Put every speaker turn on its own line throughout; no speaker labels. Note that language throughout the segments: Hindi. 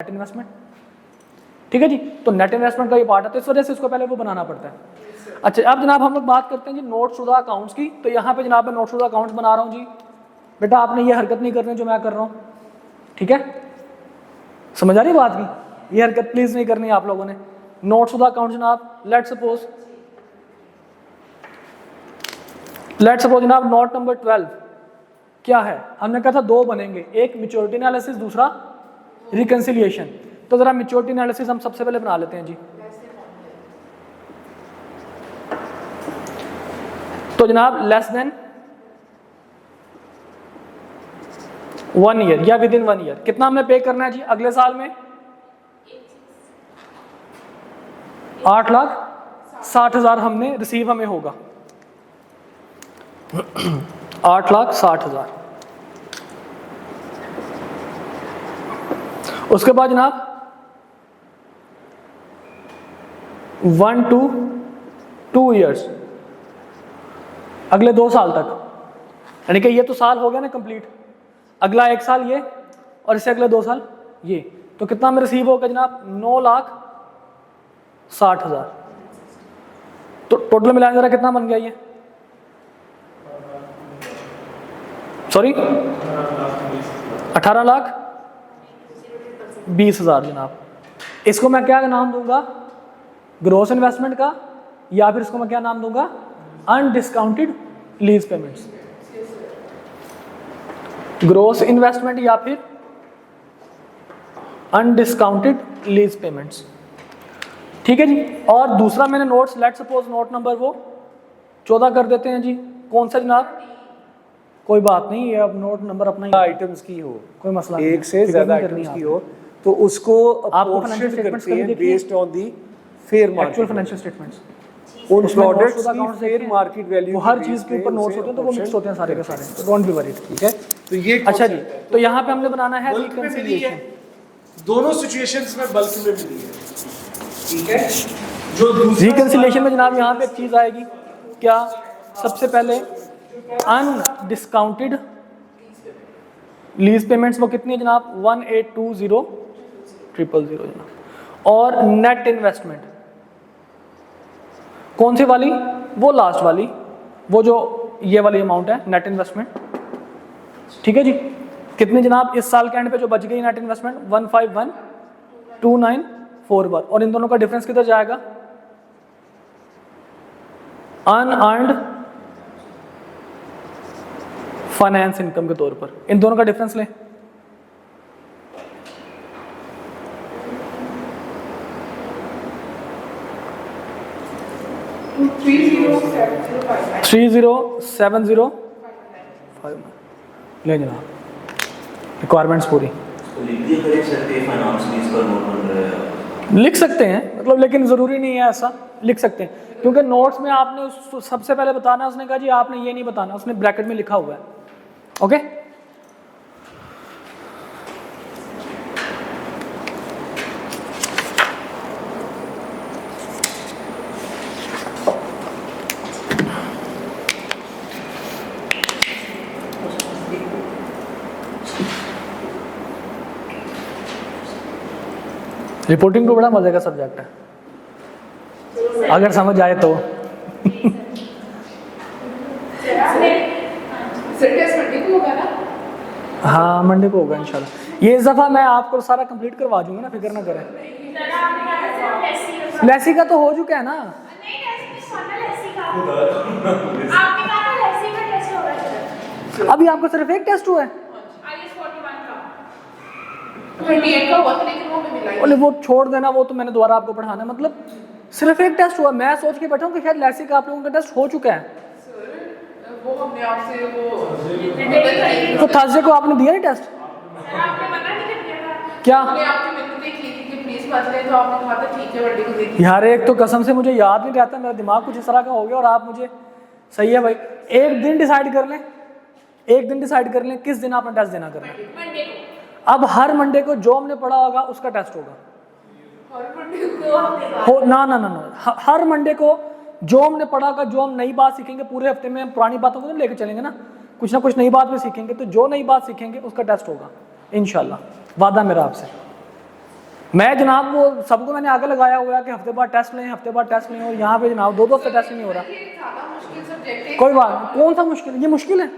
Net investment. ठीक है जी, तो नेट इन्वेस्टमेंट का ये पार्ट है, तो इस वजह से इसको पहले वो बनाना पड़ता है। अच्छा अब जनाब हम लोग बात करते हैं जी नोट शुदा अकाउंट्स की। तो यहाँ पे जनाब मैं नोट शुदा अकाउंट्स बना रहा हूँ जी। बेटा आपने ये हरकत नहीं करनी जो मैं कर रहा हूँ, ठीक है, समझ आ रही बात की? ये हरकत प्लीज नहीं करनी आप लोगों ने। नोट शुदा अकाउंट जनाब लेट सपोज जनाब नोट नंबर 12 क्या है, हमने कहा था दो बनेंगे, एक मैच्योरिटी एनालिसिस दूसरा रिकंसिलिएशन। तो जरा मैच्योरिटी एनालिसिस हम सबसे पहले बना लेते हैं जी। तो जनाब लेस देन 1 ईयर या विद इन 1 ईयर कितना हमने पे करना है जी अगले साल में? 8,60,000 हमने रिसीव हमें होगा 8,60,000। उसके बाद जनाब 1 to 2 ईयर्स, अगले 2 साल तक, यानी कि ये तो साल हो गया ना कंप्लीट, अगला 1 साल ये और इससे अगले 2 साल ये, तो कितना में रिसीव होगा जनाब? 9,60,000। तो टोटल मिलाया जरा कितना बन गया ये? सॉरी 18,20,000 जनाब। इसको मैं क्या नाम दूंगा? ग्रॉस इन्वेस्टमेंट का, या फिर इसको मैं क्या नाम दूंगा? Undiscounted lease payments. Gross investment या फिर अनडिस्काउंटेड लीज पेमेंट्स, ठीक है जी। और दूसरा मैंने notes let suppose note number वो 14 कर देते हैं जी। कौन सा जनाब? कोई बात नहीं, ये अब नोट नंबर अपना ही
आइटम्स की हो,
कोई मसला
एक से ज्यादा आइटम्स की हो, तो उसको
आपको फाइनेंशियल स्टेटमेंट्स
करते हैं
कभी
based on the fair
actual
market.
Financial statements
उन
उसमें
प्रोडक्ट्स
नोट्स
की
अकाउंट्स
फेयर मार्केट वैल्यू
वो हर चीज के ऊपर नोट्स होते हैं, तो वो मिक्स होते हैं सारे के सारे, तो डोंट बी वरीड, ठीक है।
तो ये
अच्छा जी, तो यहाँ पे हमने बनाना है
बल्क में मिली है,
रिकंसिलिएशन।
दोनों सिचुएशंस में बल्क में मिली है, ठीक है। जो दूसरा
रिकंसिलिएशन में जनाब यहाँ पे एक चीज आएगी क्या? सबसे पहले अनडिस्काउंटेड लीज पेमेंट्स वो कितनी है जनाब? 1,820,000 जनाब। और नेट इन्वेस्टमेंट कौन सी वाली? वो लास्ट वाली, वो जो ये वाली अमाउंट है नेट इन्वेस्टमेंट, ठीक है जी। कितनी जनाब इस साल के एंड पे जो बच गई नेट इन्वेस्टमेंट? 151,294। और इन दोनों का डिफरेंस किधर जाएगा? अनअर्न्ड फाइनेंस इनकम के तौर पर। इन दोनों का डिफरेंस लें, $30,705 ले जनाब, रिक्वायरमेंट्स पूरी लिख सकते हैं मतलब, लेकिन ज़रूरी नहीं है ऐसा, लिख सकते हैं क्योंकि नोट्स में आपने उसको सबसे पहले बताना है। उसने कहा जी आपने ये नहीं बताना, उसने ब्रैकेट में लिखा हुआ है, ओके। रिपोर्टिंग तो बड़ा मजे का सब्जेक्ट है अगर समझ आए तो। हाँ मंडे को होगा इंशाल्लाह। ये इस दफ़ा मैं आपको सारा कंप्लीट करवा दूंगा ना, फिक्र ना करें। लेसी का तो हो चुका है ना। अभी आपको सिर्फ एक टेस्ट हुआ है? वो छोड़ देना, वो तो मैंने दोबारा आपको पढ़ाना है, मतलब सिर्फ एक टेस्ट हुआ। मैं सोच के बैठा हूँ कि शायद लेसी का आप लोगों का टेस्ट हो चुका है।
वो हमने आपसे वो
तो थर्सडे को आपने दिया नहीं टेस्ट? क्या यार, एक तो कसम से मुझे याद नहीं रहता, मेरा दिमाग कुछ इस तरह का हो गया। और आप मुझे सही है भाई, एक दिन डिसाइड कर लें, एक दिन डिसाइड कर लें किस दिन आपने टेस्ट देना करना है। अब हर मंडे को जो हमने पढ़ा होगा उसका टेस्ट होगा। ना ना ना ना, हर मंडे को जो हमने पढ़ा का, जो हम नई बात सीखेंगे पूरे हफ्ते में, हम पुरानी बातों को तो लेके चलेंगे ना, कुछ ना कुछ नई बात में सीखेंगे, तो जो नई बात सीखेंगे उसका टेस्ट होगा इंशाल्लाह, वादा मेरा आपसे। मैं जनाब वो सबको मैंने आगे लगाया हुआ है कि हफ्ते बाद टेस्ट लें, हफ्ते बाद टेस्ट लें, और यहाँ पे जनाब 2 हफ्ते टेस्ट नहीं हो रहा। कोई बात नहीं, कौन सा मुश्किल है? ये मुश्किल है?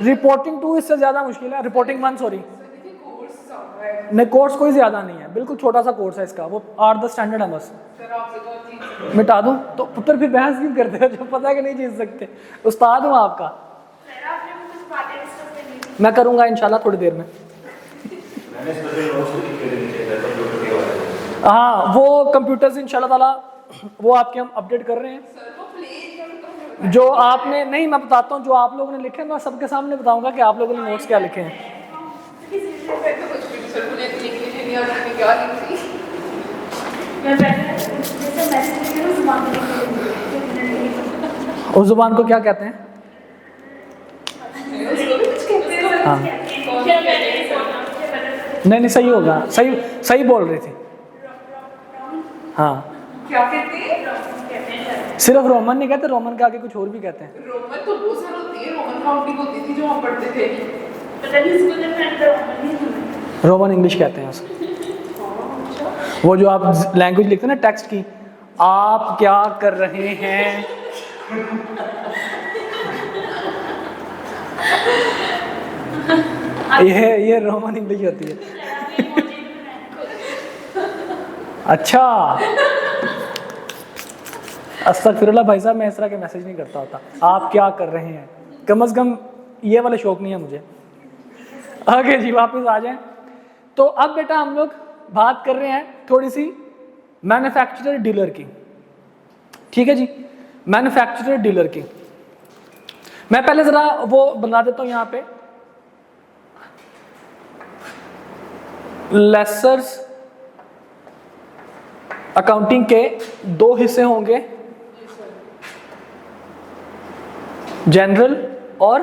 रिपोर्टिंग 2 इससे ज़्यादा मुश्किल है। रिपोर्टिंग 1 सॉरी नहीं, कोर्स कोई ज़्यादा नहीं है, बिल्कुल छोटा सा कोर्स है इसका, वो 8-10 स्टैंडर्ड है बस। मिटा दूँ तो पुत्र फिर बहस क्यों करते हो जब पता है कि नहीं जीत सकते? उस्ताद हूँ आपका, मैं करूँगा इंशाल्लाह थोड़ी देर में। हाँ वो कंप्यूटर्स इंशाल्लाह ताला वो आपके हम अपडेट कर रहे हैं। जो आपने नहीं, मैं बताता हूँ जो आप लोगों ने लिखे, मैं सबके सामने बताऊंगा कि आप लोगों ने नोट्स क्या लिखे हैं। उस जुबान को क्या कहते हैं? हाँ नहीं सही होगा, सही सही बोल रही थी। हाँ
क्या कहते हैं?
सिर्फ रोमन नहीं कहते, रोमन के आगे कुछ और भी कहते हैं।
रोमन तो बहुत सारे होती है, रोमन काउंटिंग होती थी जो हम पढ़ते थे।
रोमन इंग्लिश कहते हैं उसको। वो जो आप लैंग्वेज लिखते हैं ना टेक्स्ट की, आप क्या कर रहे हैं, ये रोमन इंग्लिश होती है। अच्छा अस्तगफिरुल्लाह भाई साहब, मैं इस तरह के मैसेज नहीं करता होता। आप क्या कर रहे हैं, कम से कम ये वाला शौक नहीं है मुझे। आगे जी वापस आ जाएं। तो अब बेटा हम लोग बात कर रहे हैं थोड़ी सी मैन्युफैक्चरर डीलर की, ठीक है जी, मैन्युफैक्चरर डीलर की। मैं पहले जरा वो बना देता हूं यहां पे, लेसर्स अकाउंटिंग के 2 हिस्से होंगे, जनरल और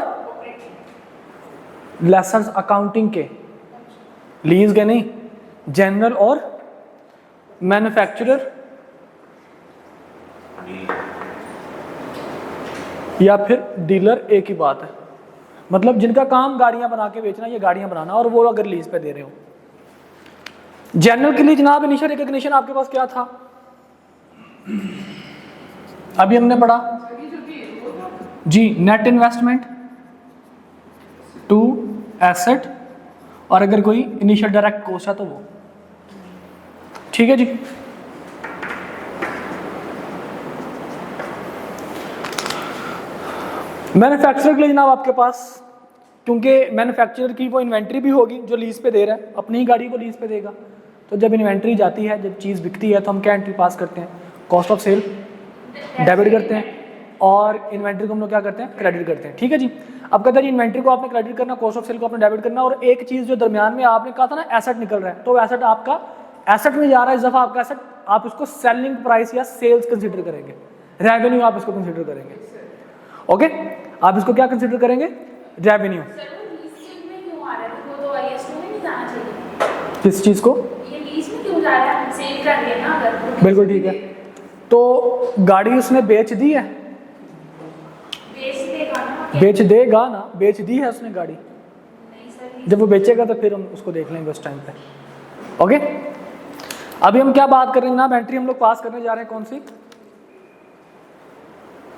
लेसर्स अकाउंटिंग के, लीज के नहीं, जनरल और मैन्युफैक्चरर या फिर डीलर, एक ही बात है। मतलब जिनका काम गाड़ियां बना के बेचना, ये गाड़ियां बनाना, और वो अगर लीज पे दे रहे हो। जनरल के लिए जनाब इनिशियल रिकॉग्निशन आपके पास क्या था, अभी हमने पढ़ा जी, नेट इन्वेस्टमेंट टू एसेट, और अगर कोई इनिशियल डायरेक्ट कॉस्ट है तो वो, ठीक है जी। मैन्युफैक्चरर के लिए जनाब आपके पास, क्योंकि मैन्युफैक्चरर की वो इन्वेंट्री भी होगी जो लीज पे दे रहा है, अपनी ही गाड़ी को लीज पे देगा, तो जब इन्वेंट्री जाती है, जब चीज़ बिकती है, तो हम क्या एंट्री पास करते हैं, कॉस्ट ऑफ सेल डेबिट करते हैं, और इन्वेंट्री को हम लोग क्या करते हैं, क्रेडिट करते हैं, ठीक है जी। अब कहते हैं जी इन्वेंट्री को आपने क्रेडिट करना, कॉस्ट ऑफ सेल को आपने डेबिट करना, और एक चीज़ जो दरमियान में आपने कहा था ना एसेट निकल रहा है, तो एसेट आपका एसेट में जा रहा है, इस दफ़ा आपका एसेट, आप इसको सेलिंग प्राइस या सेल्स कंसिडर करेंगे, रेवेन्यू आप इसको कंसिडर करेंगे, ओके, आप इसको क्या कंसिडर करेंगे, रेवेन्यू। किस चीज़ को, बिल्कुल ठीक है। तो गाड़ी उसने बेच दी है, बेच देगा ना, बेच दी है उसने गाड़ी, जब वो बेचेगा तो फिर हम उसको देख लेंगे उस टाइम पे, ओके। अभी हम क्या बात कर रहे हैं ना, एंट्री हम लोग पास करने जा रहे हैं, कौन सी,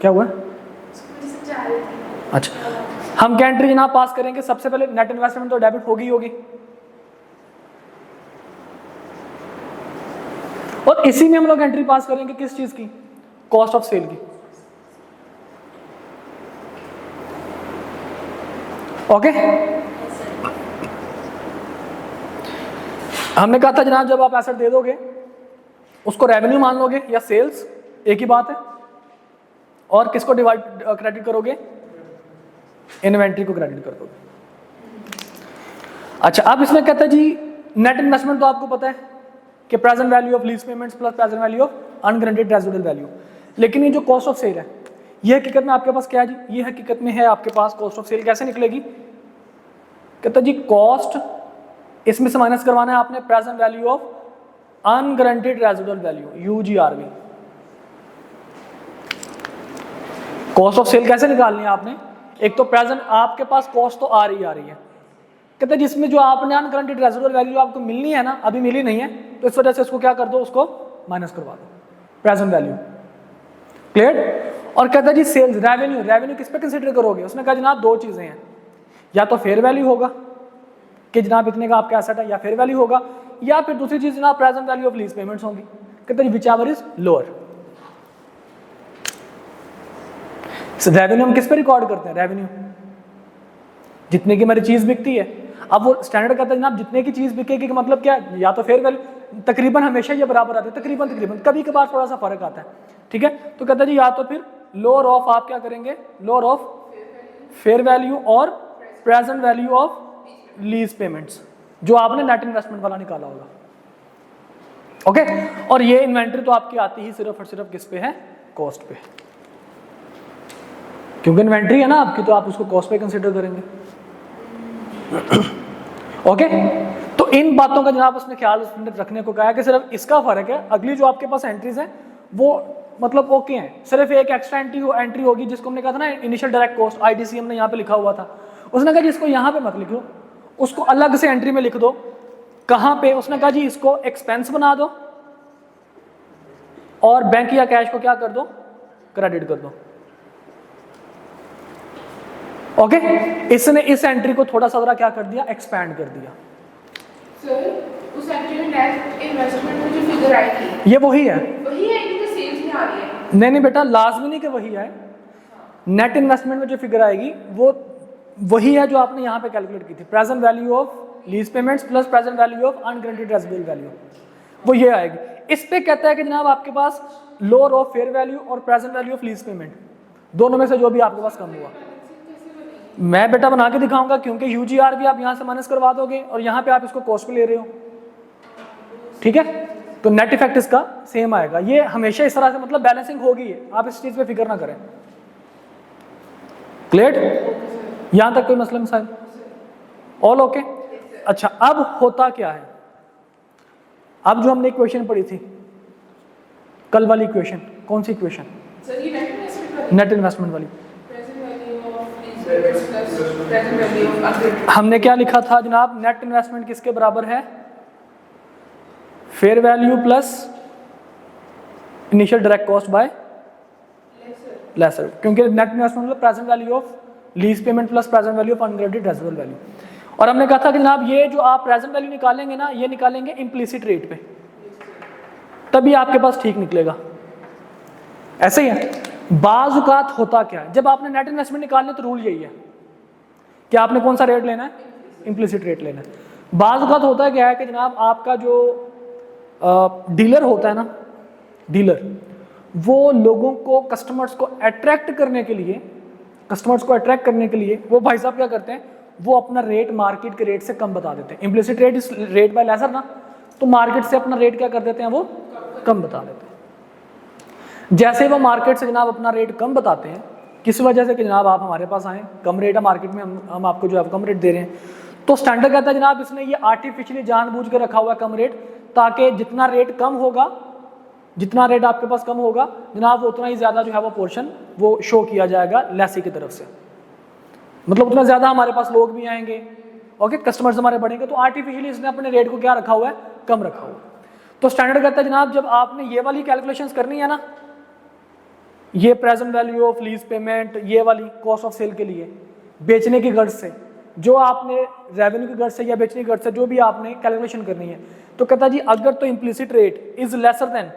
क्या हुआ, अच्छा हम क्या एंट्री जनाब पास करेंगे, सबसे पहले नेट इन्वेस्टमेंट तो डेबिट होगी होगी, और इसी में हम लोग एंट्री पास करेंगे किस चीज की, कॉस्ट ऑफ सेल की, ओके। हमने कहा था जनाब जब आप एसेट दे दोगे उसको रेवेन्यू मान लोगे या सेल्स, एक ही बात है, और किसको डिवाइड क्रेडिट करोगे, इन्वेंट्री को क्रेडिट कर दोगे। अच्छा अब इसमें कहता है जी नेट इन्वेस्टमेंट तो आपको पता है कि present value of lease payments plus present value of unguaranteed residual value, लेकिन ये जो कॉस्ट ऑफ सेल है ये हकीकत में आपके पास क्या है जी, ये हकीकत में है आपके पास कॉस्ट ऑफ सेल, कैसे निकलेगी, कहता जी कॉस्ट, इसमें से माइनस करवाना है आपने present value of unguaranteed residual value, UGRV. Cost of sale कैसे निकालनी है आपने, एक तो प्रेजेंट आपके पास कॉस्ट तो आ रही है, कहते हैं जिसमें जो आपने अनग्रांटेड रेजिडुअल वैल्यू आपको मिलनी है ना, अभी मिली नहीं है, तो इस वजह से इसको क्या कर दो, उसको माइनस करवा दो, प्रेजेंट वैल्यू। क्लियर? और कहता है जी सेल्स रेवेन्यू, रेवेन्यू किस पे कंसीडर करोगे? उसने कहा जनाब दो चीजें हैं, या तो फेयर वैल्यू होगा कि जनाब इतने का आपका एसेट है, या फेयर वैल्यू होगा, या फिर दूसरी चीज जनाब present value of lease payments होंगी। कहते हैं which ever is lower. Revenue हम किस पे रिकॉर्ड करते हैं? रेवेन्यू जितने की मेरी चीज बिकती है। अब वो स्टैंडर्ड कहता है जनाब जितने की चीज बिकेगी का मतलब क्या है? या तो फेयर वैल्यू, तकरीबन हमेशा ये बराबर आते हैं, तकरीबन कभी कभार थोड़ा सा फर्क आता है, ठीक है। तो कहता है जी या तो फिर लोअर ऑफ आप क्या करेंगे, लोअर ऑफ फेयर वैल्यू और present value of lease payments, जो आपने नेट इन्वेस्टमेंट वाला निकाला होगा। ओके और ये इन्वेंट्री तो आपकी आती ही सिर्फ और सिर्फ किस पे है? कॉस्ट पे, क्योंकि इन्वेंट्री है ना आपकी, तो आप उसको कॉस्ट पे कंसीडर करेंगे। ओके तो इन बातों का जनाब उसने ख्याल रखने को कहा है कि सिर्फ इसका फर्क है, अगली जो आपके पास एंट्रीज हैं वो मतलब ओके हैं, सिर्फ एक एक्स्ट्रा एंट्री होगी जिसको हमने कहा था ना इनिशियल डायरेक्ट कॉस्ट, आईडीसी हमने यहाँ पे लिखा हुआ था। उसने कहा जी इसको यहाँ पे मत लिखो, उसको अलग से एंट्री में लिख दो। कहाँ पे? उसने कहा जी इसको एक्सपेंस बना दो और बैंक या कैश को क्या कर दो? क्रेडिट कर दो। ओके इसने इस एंट्री को थोड़ा सा जरा क्या कर दिया? एक्सपैंड कर दिया।
सर उस एंट्री में नेट इन्वेस्टमेंट में जो फिगर आएगी
ये वही है
कि सेल्स में आ रही है?
नहीं बेटा, लाजमी नहीं कि वही है। नेट इन्वेस्टमेंट में जो फिगर आएगी वो वही है जो आपने यहाँ पे कैलकुलेट की थी, present value of lease payments plus present value of unguaranteed residual value, वो ये आएगी। इस पे कहता है कि जनाब आपके पास लोअर ऑफ फेयर वैल्यू और present value of lease payment, दोनों में से जो भी आपके पास कम हुआ। मैं बेटा बना के दिखाऊंगा, क्योंकि यूजीआर भी आप यहाँ से माइनस करवा दोगे और यहाँ पे आप इसको कॉस्ट पे ले रहे हो, ठीक है। तो नेट इफेक्ट इसका सेम आएगा। ये हमेशा इस तरह से मतलब बैलेंसिंग होगी है, आप इस चीज पे फिक्र ना करें। क्लियर? यहां तक कोई मसला मिसाइल? All okay? अच्छा अब होता क्या है? अब जो हमने इक्वेशन पढ़ी थी कल वाली इक्वेशन, कौन सी इक्वेशन?
सर ये
नेट इन्वेस्टमेंट वाली।
Present value of lease payments plus present value of unguaranteed.
हमने क्या लिखा था जनाब? नेट इन्वेस्टमेंट किसके बराबर है? Fair value plus initial direct cost by lessor, क्योंकि नेट इन्वेस्टमेंट मतलब present value of lease payment plus present value of unguaranteed residual value. और हमने कहा था कि जनाब ये जो आप प्रेजेंट वैल्यू निकालेंगे ना, ये निकालेंगे इम्प्लिसिट रेट पे, तभी आपके पास ठीक निकलेगा। ऐसे ही है। बाजुकात होता क्या है, जब आपने नेट इन्वेस्टमेंट निकालने तो रूल यही है कि आपने कौन सा रेट लेना है? इम्प्लिसिट रेट लेना है। बाजुकात होता है क्या है कि जनाब आपका जो डीलर होता है ना, डीलर वो लोगों को कस्टमर्स को अट्रैक्ट करने के लिए वो भाई साहब क्या करते हैं? वो अपना रेट मार्केट के रेट से कम बता देते हैं। Implicit rate is rate by lessor ना, तो मार्केट से अपना रेट क्या कर देते हैं? वो कम बता देते हैं। जैसे वो मार्केट से जनाब अपना रेट कम बताते हैं, किस वजह से कि जनाब आप हमारे पास आए, कम रेट है मार्केट में, हम आपको जो है कम रेट दे रहे हैं, तो स्टैंडर्ड कहता है जनाब इसने ये आर्टिफिशियली जानबूझ के रखा हुआ है कम रेट, ताकि जितना रेट कम होगा, जितना रेट आपके पास कम होगा जनाब वो उतना ही ज़्यादा जो है वो पोर्शन वो शो किया जाएगा लेसी की तरफ से, मतलब उतना ज़्यादा हमारे पास लोग भी आएंगे, ओके, कस्टमर्स हमारे बढ़ेंगे। तो आर्टिफिशियली इसने अपने रेट को क्या रखा हुआ है? कम रखा हुआ है। तो स्टैंडर्ड कहता है जनाब जब आपने ये वाली कैलकुलेशंस करनी है ना, ये present value of lease payment, ये वाली कॉस्ट ऑफ सेल के लिए बेचने की गर्ज से, जो आपने रेवेन्यू की गर्ज से या बेचने की गर्ज से जो भी आपने कैलकुलेशन करनी है, तो कहता है जी अगर तो implicit rate is lesser than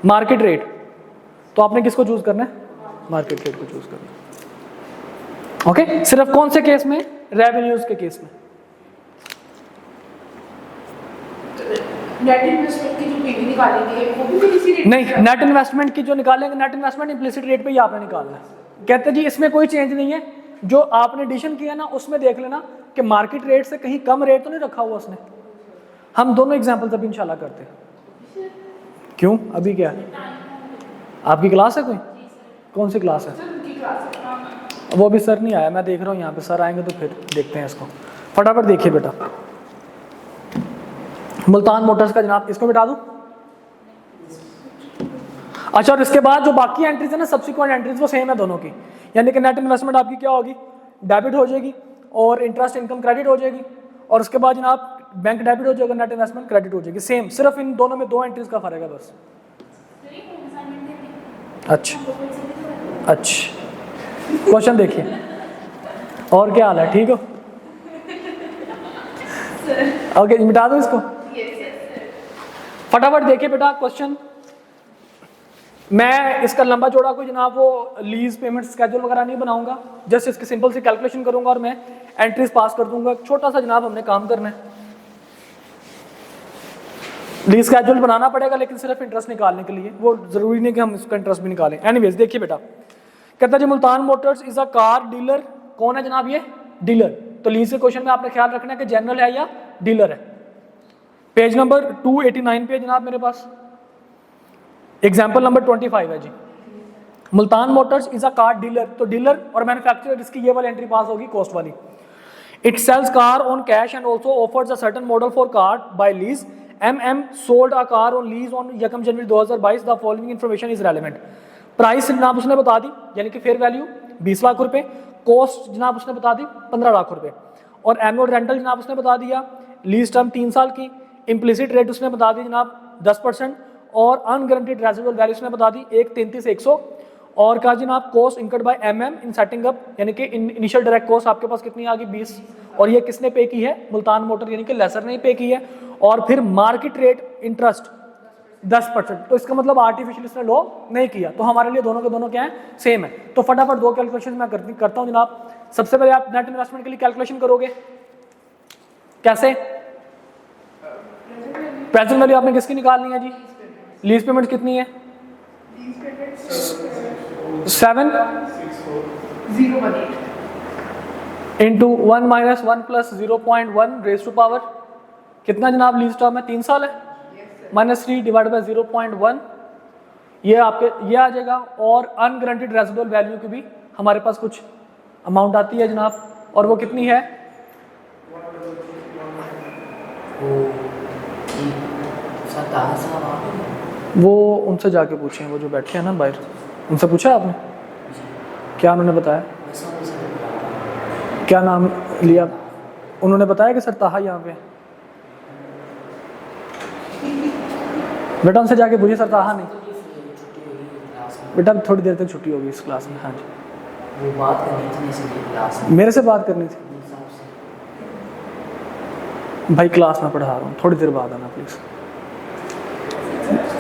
market rate, तो आपने किसको चूज करना है? मार्केट रेट को चूज करना है। ओके सिर्फ कौन से केस में? रेवेन्यूज के केस में।
नेट इन्वेस्टमेंट की जो पीवी निकालेंगे वो भी इसी रेट
नहीं, नेट इन्वेस्टमेंट की जो निकालेंगे, नेट इन्वेस्टमेंट इम्प्लिसिट रेट पे ही आपने निकालना है। कहते हैं जी इसमें कोई चेंज नहीं है, जो आपने एडिशन किया ना उसमें देख लेना कि मार्केट रेट से कहीं कम रेट तो नहीं रखा हुआ उसने। हम दोनों एग्जांपल्स अभी इंशाल्लाह करते हैं। क्यों? अभी क्या है? आपकी क्लास है कोई? कौन सी क्लास है? वो अभी सर नहीं आया, मैं देख रहा हूँ यहाँ पे, सर आएंगे तो फिर देखते हैं इसको। फटाफट देखिए बेटा, मुल्तान मोटर्स का जनाब, इसको मिटा दूं? अच्छा, और इसके बाद जो बाकी एंट्रीज है ना, सब्सिक्वेंट एंट्रीज, वो सेम है दोनों की, यानी कि नेट इन्वेस्टमेंट आपकी क्या होगी? डेबिट हो जाएगी और इंटरेस्ट इनकम क्रेडिट हो जाएगी। और उसके बाद जनाब बैंक डेबिट हो जाएगा, नेट इन्वेस्टमेंट क्रेडिट हो जाएगी, सेम, सिर्फ इन दोनों में 2 एंट्रीज का फर्क है बस। अच्छा अच्छा, क्वेश्चन देखिए और क्या हाल है, ठीक हो? ओके मिटा दो इसको, फटाफट देखिए बेटा क्वेश्चन। मैं इसका लंबा चौड़ा कोई जनाब वो लीज पेमेंट स्केड्यूल वगैरह नहीं बनाऊंगा, जस्ट इसकी सिंपल सी कैलकुलेशन करूंगा और मैं एंट्रीज पास कर दूंगा। छोटा सा जनाब हमने काम करना है, लीज स्केड्यूल बनाना पड़ेगा लेकिन सिर्फ इंटरेस्ट निकालने के लिए, वो जरूरी नहीं कि हम इसका इंटरेस्ट भी निकालें। एनीवेज देखिए बेटा, कहता है जी Multan motors is a car dealer. कौन है जनाब? ये डीलर। तो लीज के क्वेश्चन में आपने ख्याल रखना है कि जनरल है या डीलर है। पेज नंबर 289 पे जनाब मेरे पास एग्जाम्पल नंबर 25 है जी। Multan motors is a car dealer, तो डीलर और मैन्युफैक्चरर इसकी ये वाली एंट्री पास होगी कॉस्ट वाली। It sells car on cash and also offers a certain model for car by lease. MM sold a car on lease on 1 January 2022। The following information is relevant. Price जनाब उसने बता दी, यानी कि फेयर वैल्यू 20 लाख रुपए, कॉस्ट जनाब उसने बता दी 15 लाख रुपए, और एनुअल रेंटल जनाब उसने बता दिया, लीज टर्म 3 साल की, इम्प्लिसिट रेट उसने बता दी जनाब 10%, और अनगारंटीड रेजिडुअल वैल्यू उसने बता दी 133,100, और कहा जनाब cost incurred by MM in setting up, यानी कि इनिशियल डायरेक्ट कॉस्ट आपके पास कितनी आ गई 20, और ये किसने पे की है? मुल्तान मोटर यानी कि लेसर ने पे की है, और फिर मार्केट रेट इंटरेस्ट 10%। तो इसका मतलब आर्टिफिशियल इसने लो नहीं किया, तो हमारे लिए दोनों के दोनों क्या है? सेम है। तो फटाफट 2 कैलकुलेशन मैं करता हूँ जनाब। सबसे पहले आप नेट इन्वेस्टमेंट के लिए कैलकुलेशन करोगे कैसे? प्रेजेंट वैल्यू आपने किसकी निकालनी है जी? लीज पेमेंट कितनी है? 7 into 1 minus 1 plus 0.1 raise to power कितना जनाब? लीज टर्म है 3 साल है, माइनस 3 डिवाइड बाई 0.1, ये आपके ये आ जाएगा। और अनगारंटीड रेजिडुअल वैल्यू की भी हमारे पास कुछ अमाउंट आती है जनाब, और वो कितनी है? वो उनसे जाके पूछें, वो जो बैठे हैं ना बाहर, उनसे पूछा आपने? क्या उन्होंने बताया? क्या नाम लिया? उन्होंने बताया कि सर ताहा यहाँ पे। बेटा उनसे जाके पूछिए, सर ताहा नहीं। बेटा थोड़ी देर तक छुट्टी होगी इस क्लास में। हाँ जी,
वो बात करनी थी इसलिए क्लास में।
मेरे से बात करनी थी भाई, क्लास में पढ़ा रहा हूँ, थोड़ी देर बाद आना प्लीज़।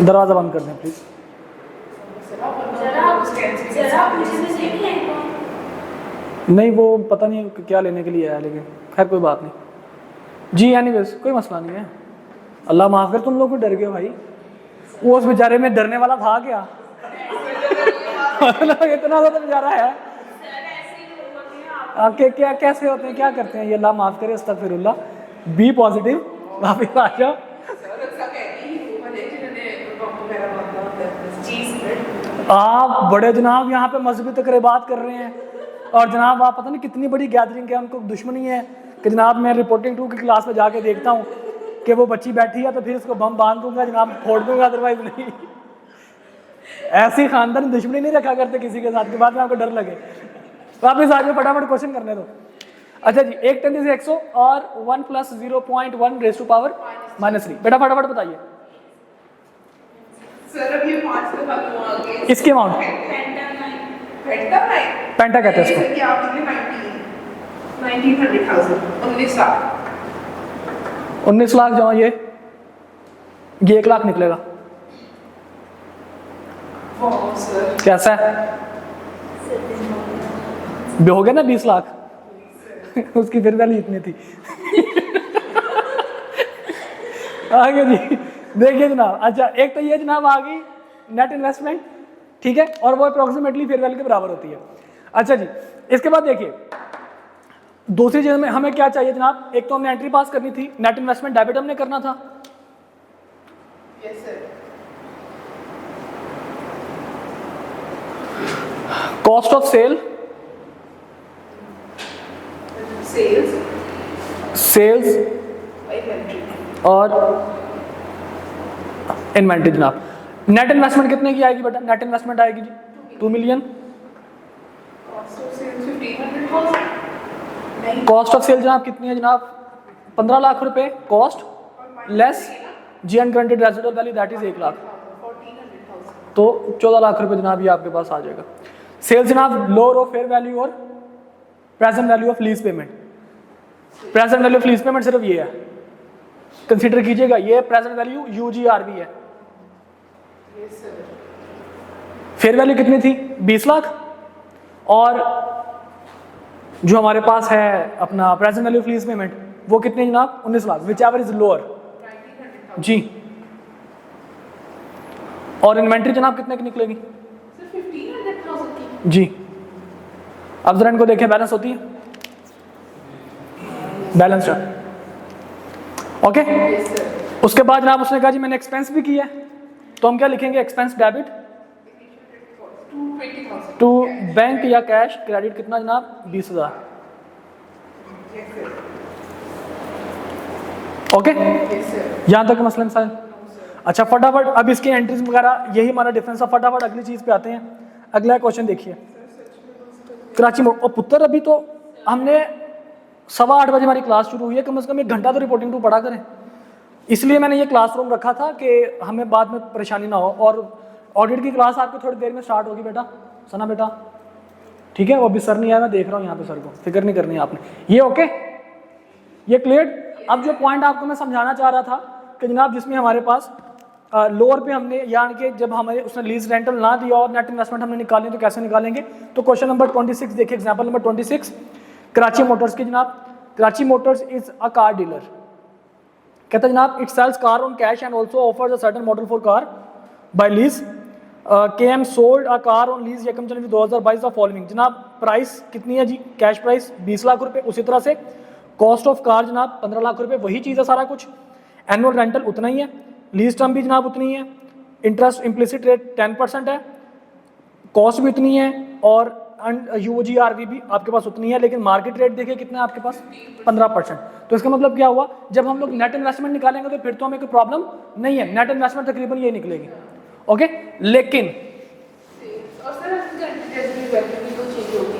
दरवाज़ा बंद कर दें प्लीज़। नहीं वो पता नहीं क्या लेने के लिए आया, लेकिन खैर कोई बात नहीं जी। एनीवेज कोई मसला नहीं है, अल्लाह माफ़ कर। तुम लोग को डर गए भाई, वो उस बेचारे में डरने वाला था क्या? इतना ज़्यादा बेचारा है आपके, क्या कैसे होते हैं, क्या करते हैं ये? अल्लाह माफ़ करे, अस्तगफिरुल्लाह। बी पॉजिटिव, वापिस आ जाओ। आप बड़े जनाब यहाँ पे मजहबी तकरीबात कर रहे हैं, और जनाब आप पता नहीं कितनी बड़ी गैदरिंग है, उनको दुश्मनी है कि जनाब मैं रिपोर्टिंग 2 की क्लास में जाके देखता हूँ कि वो बच्ची बैठी है तो फिर उसको बम बांध दूंगा जनाब, फोड़ दूंगा, अदरवाइज नहीं। ऐसी खानदानी दुश्मनी नहीं रखा करते किसी के साथ के बाद में आपको डर लगे। वापिस आ जाओ, फटाफट क्वेश्चन करने दो। अच्छा जी, 1 10 से 100 और 1 प्लस 0.1 रेज टू पावर -3। बेटा फटाफट बताइए
सर अब ये 5 दफा क्यों आ गए?
इसके अमाउंट। पेंटा कहते हैं इसको।
क्या आप कितने 19,000 19 लाख
19 लाख जमा ये 1 लाख निकलेगा।
वाह सर,
कैसा है? हो गया ना 20 लाख। उसकी फिर वैल्यू इतनी थी। आगे जी देखिए जनाब। अच्छा एक तो ये जनाब आ गई नेट इन्वेस्टमेंट, ठीक है, और वो अप्रोक्सीमेटली फेयर वैल्यू के बराबर होती है। अच्छा जी, इसके बाद देखिए दूसरी चीज में हमें क्या चाहिए जनाब? एक तो हमने एंट्री पास करनी थी, नेट इन्वेस्टमेंट डेबिट हमने करना था।
Yes sir,
cost of sale, sales
inventory
और इन्वेंट्री जनाब। नेट इन्वेस्टमेंट कितने की आएगी बेटा? नेट इन्वेस्टमेंट आएगी जी 2 मिलियन।
कॉस्ट ऑफ सेल्स 1,500,000 नहीं,
कॉस्ट ऑफ सेल जनाब कितनी है जनाब? 15 लाख रुपए कॉस्ट लेस जी unguaranteed residual value that is 1 lakh,
1400,000
तो 14 लाख रुपए जनाब ये आपके पास आ जाएगा। सेल्स जनाब लोअर ऑफ फेयर वैल्यू और present value of lease payment. Present value of lease payment सिर्फ ये है, कंसीडर कीजिएगा, ये प्रेजेंट वैल्यू यूजीआरबी है।
यस सर
फेयर वैल्यू कितनी थी 20 लाख, और जो हमारे पास है अपना present value of lease payment वो कितने जनाब 19 lakh, which ever is lower
1900,000
जी। और इन्वेंट्री जनाब कितने की निकलेगी
सर 1500,000 की।
जी। अब जरा इनको देखें, बैलेंस होती है बैलेंस ओके।
यस सर
उसके बाद जनाब उसने कहा जी मैंने एक्सपेंस भी किया है, तो हम क्या लिखेंगे, एक्सपेंस डेबिट
220,000
टू बैंक या कैश क्रेडिट कितना जनाब 20,000 ओके।
यस सर
यहाँ तक मसलन साहब। अच्छा फटाफट अब इसकी एंट्रीज वगैरह यही हमारा डिफरेंस है, फटाफट अगली चीज़ पे आते हैं। अगला क्वेश्चन देखिए, कराची मोड़ और पुत्र, अभी तो हमने 7:15 बजे हमारी क्लास शुरू हुई है, कम से कम 1 घंटा तो रिपोर्टिंग टू पढ़ा करें, इसलिए मैंने ये क्लासरूम रखा था कि हमें बाद में परेशानी ना हो। और ऑडिट की क्लास आपकी थोड़ी देर में स्टार्ट होगी बेटा, सुना बेटा, ठीक है। वो अभी सर नहीं आया, मैं देख रहा हूँ यहाँ पे सर को, फिक्र नहीं करनी है आपने, ये ओके, ये क्लियर। अब जो पॉइंट आपको मैं समझाना चाह रहा था कि जनाब जिसमें हमारे पास लोअर पे हमने यानी कि जब हमें उसने लीज रेंटल ना दिया और नेट इन्वेस्टमेंट हमने निकाली तो कैसे निकालेंगे, तो क्वेश्चन नंबर 26 देखिए, एग्जांपल नंबर 26 कराची मोटर्स की जनाब। Karachi motors is a car dealer, कहता है जनाब it sells car on cash and also offers a certain model for car by lease. KM sold a car on lease यकम जनवरी 2022 द फॉलोइंग। जनाब प्राइस कितनी है जी, कैश प्राइस 20 लाख रुपए, उसी तरह से कॉस्ट ऑफ कार जनाब 15 लाख रुपए, वही चीज़ है सारा कुछ। एनुअल रेंटल उतना ही है, लीज टर्म भी जनाब उतनी है, इंटरेस्ट इम्प्लिसिट रेट 10% है, कॉस्ट भी उतनी है, और यूजीआरवी भी आपके पास उतनी है, लेकिन मार्केट रेट देखिए कितना है आपके पास 15%। तो इसका मतलब क्या हुआ, जब हम लोग नेट इन्वेस्टमेंट निकालेंगे तो फिर तो हमें कोई प्रॉब्लम नहीं है, नेट इन्वेस्टमेंट तकरीबन ये निकलेगी ओके। लेकिन
और सर रेजिडुअल वैल्यू भी तो चेंज होगी।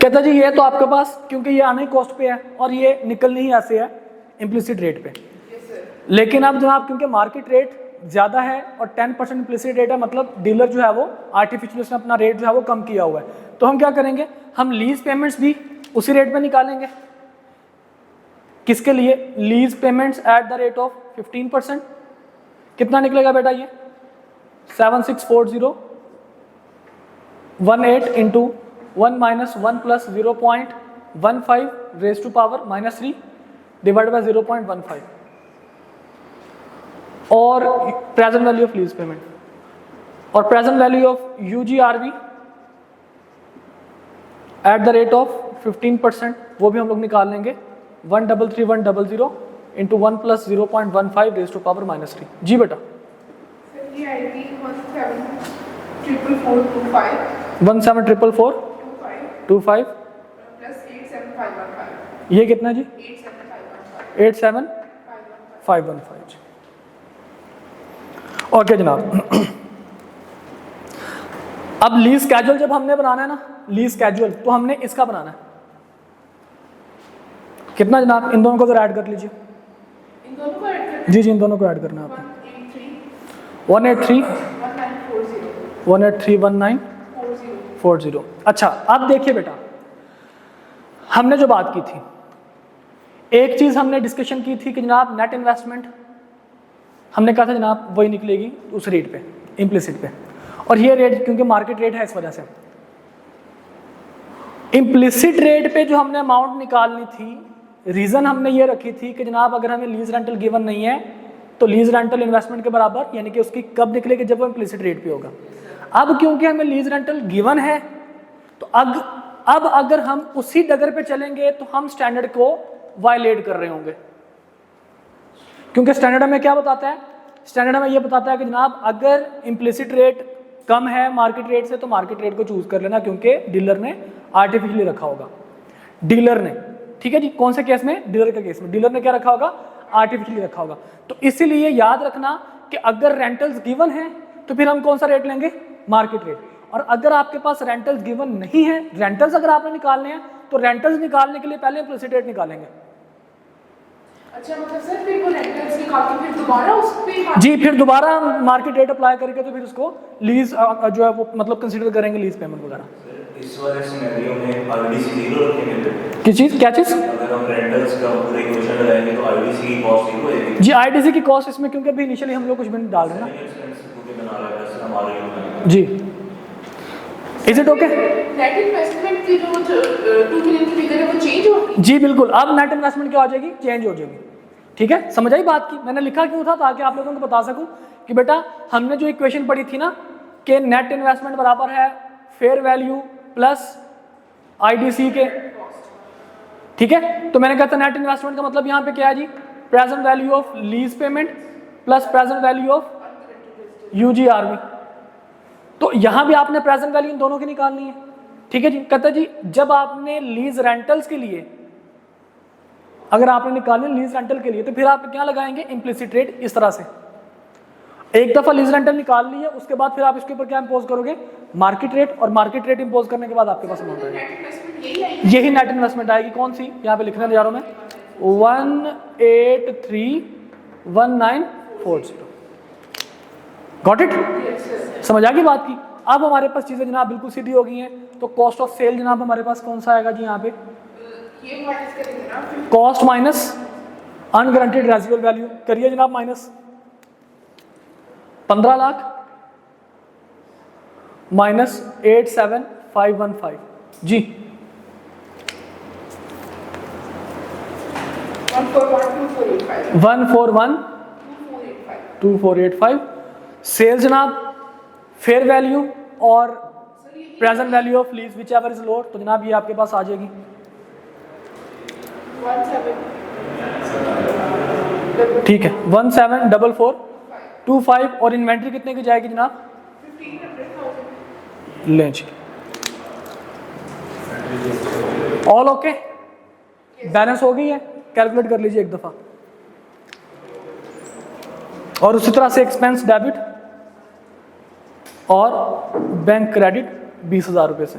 कहता जी ये तो आपके पास क्योंकि ये आने कॉस्ट पे है और ये निकलनी ही ऐसे है इम्प्लिसिट रेट पे,
यस सर
लेकिन अब जनाब क्योंकि मार्केट रेट ज़्यादा है और 10% इम्प्लिसिट रेट है, मतलब डीलर जो है वो आर्टिफिशियल उसने अपना रेट जो है वो कम किया हुआ है, तो हम क्या करेंगे, हम लीज पेमेंट्स भी उसी रेट पे निकालेंगे। किसके लिए, lease payments at the rate of 15%। कितना निकलेगा बेटा ये 764018 into 1 minus 1 plus 0.15 raise to power -3 divide by 0.15 और present value of lease payment और present value of UGRV at the rate of 15%, वो भी हम लोग निकाल लेंगे 133100 into 1 plus 0.15 raise to power -3। जी बेटा
सर ये आएगी 174425
174425
प्लस 87515
ये कितना जी
87515
87515 ओके जनाब। अब लीज कैजुअल जब हमने बनाना है ना, लीज कैजुअल, तो हमने इसका बनाना है कितना जनाब, इन दोनों को जरा ऐड कर लीजिए।
इन दोनों को ऐड करना
जी जी इन दोनों को ऐड करना है आपको।
183
183 183 1940। अच्छा अब देखिए बेटा, हमने जो बात की थी, एक चीज हमने डिस्कशन की थी कि जनाब नेट इन्वेस्टमेंट हमने कहा था जनाब वही निकलेगी उस रेट पे इम्प्लिसिट पे, और ये रेट क्योंकि मार्केट रेट है इस वजह से इम्प्लिसिट रेट पे जो हमने अमाउंट निकालनी थी, रीजन हमने ये रखी थी कि जनाब अगर हमें लीज रेंटल गिवन नहीं है तो लीज रेंटल इन्वेस्टमेंट के बराबर, यानी कि उसकी कब निकलेगी, जब वो इम्प्लिसिट रेट पे होगा। अब क्योंकि हमें लीज रेंटल गिवन है तो अब अगर हम उसी डगर पे चलेंगे तो हम स्टैंडर्ड को वायलेट कर रहे होंगे, क्योंकि स्टैंडर्ड हमें क्या बताता है, स्टैंडर्ड हमें ये बताता है कि जनाब अगर इम्प्लिसिट रेट कम है मार्केट रेट से तो मार्केट रेट को चूज कर लेना, क्योंकि डीलर ने आर्टिफिशियली रखा होगा, डीलर ने, ठीक है जी। कौन से केस में, डीलर के केस में डीलर ने क्या रखा होगा, आर्टिफिशियली रखा होगा। तो इसीलिए याद रखना कि अगर रेंटल्स गिवन है तो फिर हम कौन सा रेट लेंगे, मार्केट रेट, और अगर आपके पास रेंटल्स गिवन नहीं है, रेंटल्स अगर आपने निकालने हैं तो रेंटल्स निकालने के लिए पहले इम्प्लिसिट रेट निकालेंगे।
अच्छा मतलब सर फिर वो रेंटल्स निकाल के फिर दोबारा उस पे
जी, फिर दोबारा मार्केट रेट अप्लाई करके तो फिर उसको लीज जो है वो मतलब कंसीडर करेंगे लीज पेमेंट वगैरह।
इस वाले सिनेरियो में आईडीसी जीरो रखेंगे।
किस चीज़, क्या चीज़?
अगर हम रेंटल्स का पूरे क्वेश्चन लगाएंगे तो आईडीसी की कॉस्ट जीरो आएगी।
जी, आईडीसी की कॉस्ट इसमें क्योंकि अभी इनिशियली हम लोग कुछ भी नहीं डाल रहे हैं ना।
बना रहा है जैसे हमारे लिए
जी, is it okay?
Net investment की जो 2 मिलियन की फिगर है वो चेंज होगी।
जी बिल्कुल, अब नेट इन्वेस्टमेंट क्या हो जाएगी, चेंज हो जाएगी। ठीक है, समझ आई बात की? मैंने लिखा क्यों था, ताकि आप लोगों को बता सकूं कि बेटा हमने जो इक्वेशन पढ़ी थी ना कि नेट इन्वेस्टमेंट बराबर है फेयर वैल्यू प्लस आईडीसी के। ठीक है, तो मैंने कहा था नेट इन्वेस्टमेंट का मतलब यहाँ पे क्या है जी, present value of lease payment plus present value of UGRV. तो यहाँ भी आपने प्रेजेंट वैल्यू इन दोनों की निकालनी है। ठीक है जी, कहता जी जब आपने लीज रेंटल्स के लिए, अगर आपने निकालनी लीज रेंटल के लिए तो फिर आप क्या लगाएंगे, इम्प्लिसिट रेट। इस तरह से एक दफा लीज रेंटल निकाल ली है, उसके बाद फिर आप इसके ऊपर क्या इंपोज करोगे, मार्केट रेट, और मार्केट रेट इंपोज करने के बाद आपके पास अमाउंट आएगा,
नेट इन्वेस्टमेंट यही आएगी।
यही नेट इन्वेस्टमेंट आएगी। कौन सी, यहाँ पे लिखने जा रहा हूं मैं, 1831940। Got it? समझ आ गई बात की? अब हमारे पास चीजें जनाब बिल्कुल सीधी हो गई हैं। तो कॉस्ट ऑफ सेल जनाब हमारे पास कौन सा आएगा जी, यहाँ पे
ये माइनस करेंगे ना फिर
cost minus unguaranteed residual value. करिए जनाब, माइनस 15 लाख माइनस 87515 जी, 1412485 सेल जनाब, फेयर वैल्यू और present value of lease which ever is lower. तो जनाब ये आपके पास आ जाएगी
17
ठीक है, 174425। और इन्वेंट्री कितने की जाएगी जनाब,
1500,000।
लें जी, ऑल ओके, बैलेंस हो गई है, कैलकुलेट कर लीजिए एक दफा। और उसी तरह से एक्सपेंस डेबिट और बैंक क्रेडिट 20,000 रुपये से।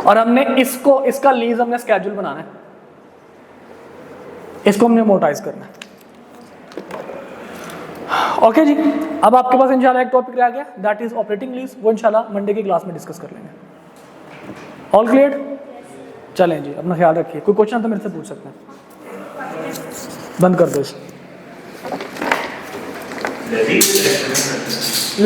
और हमने इसको, इसका लीज हमने स्केड्यूल बनाना है, इसको हमने मोटाइज करना है। ओके जी, अब आपके पास इंशाल्लाह एक टॉपिक रह गया, दैट इज ऑपरेटिंग लीज। वो इंशाल्लाह मंडे की क्लास में डिस्कस कर लेंगे। All clear? चलें जी, अपना ख्याल रखिए। कोई क्वेश्चन तो मेरे से पूछ सकते हैं। बंद कर दो इसे।